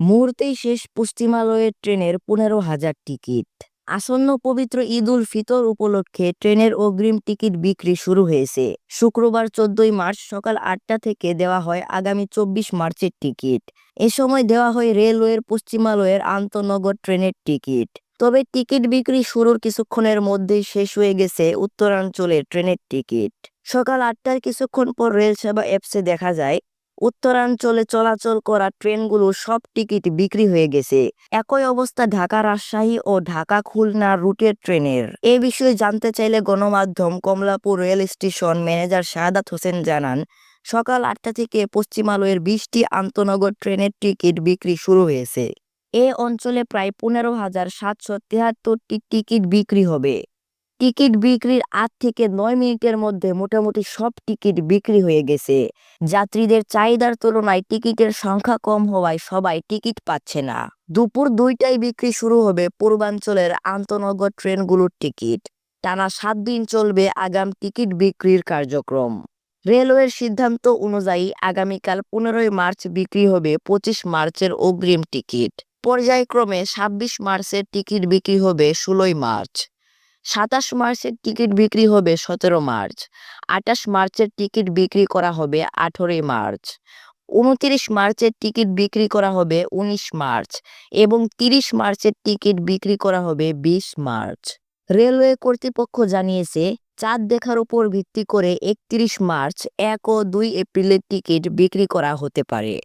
মুহূর্তেই শেষ পশ্চিমালয়ের ট্রেনের 15,000 টিকিট। আসন্ন পবিত্র ঈদ উল ফিতর উপলক্ষে ট্রেনের অগ্রিম টিকিট বিক্রি শুরু হয়েছে। শুক্রবার 14 মার্চ সকাল 8টা থেকে দেওয়া হয় আগামী 24 মার্চের টিকিট। এ সময় দেওয়া হয় রেলওয়ের পশ্চিমালয়ের আন্তনগর ট্রেনের টিকিট। তবে টিকিট বিক্রি শুরুর কিছুক্ষণের মধ্যেই শেষ হয়ে গেছে উত্তরাঞ্চলের ট্রেনের টিকিট। সকাল 8টার কিছুক্ষণ পর রেল সেবা অ্যাপসে দেখা যায় উত্তরাঞ্চলে চলাচল করা ট্রেনগুলোর সব টিকিট বিক্রি হয়ে গেছে। একই অবস্থা ঢাকা রাজশাহী ও ঢাকা খুলনা রুটের ট্রেনের। এ বিষয়ে জানতে চাইলে গণমাধ্যম Kamalapur rail station manager Shahadat Hossain জানান, সকাল 8টা থেকে পশ্চিমালয়ের 20টি আন্তনগর ট্রেনের টিকিট বিক্রি শুরু হয়েছে। এ অঞ্চলে প্রায় 15,773টি টিকিট বিক্রি হবে। টিকিট বিক্রির 8 থেকে 9 মিনিটের মধ্যে মোটামুটি সব টিকিট বিক্রি হয়ে গেছে। যাত্রীদের চাহিদার তুলনায় টিকিটের সংখ্যা কম হওয়ায় সবাই টিকিট পাচ্ছে না। দুপুর 2টায় বিক্রি শুরু হবে পূর্বাঞ্চলের আন্তনগর ট্রেনগুলোর টিকিট। টানা 7 দিন চলবে আগাম টিকিট বিক্রির কার্যক্রম। রেলওয়ের সিদ্ধান্ত অনুযায়ী আগামীকাল 15 মার্চ বিক্রি হবে 25 মার্চের অগ্রিম টিকিট। পর্যায়ক্রমে 26 মার্চের টিকিট বিক্রি হবে 16 মার্চ। 27 মার্চের টিকিট বিক্রি হবে 17 মার্চ। 28 মার্চের টিকিট বিক্রি করা হবে 18 মার্চ। 29 মার্চের টিকিট বিক্রি করা হবে 19 মার্চ এবং 30 মার্চের টিকিট বিক্রি করা হবে 20 মার্চ। রেলওয়ে কর্তৃপক্ষ জানিয়েছে, চাঁদ দেখার উপর ভিত্তি করে 31 মার্চ, 1 ও 2 এপ্রিলের টিকিট বিক্রি করা হতে পারে।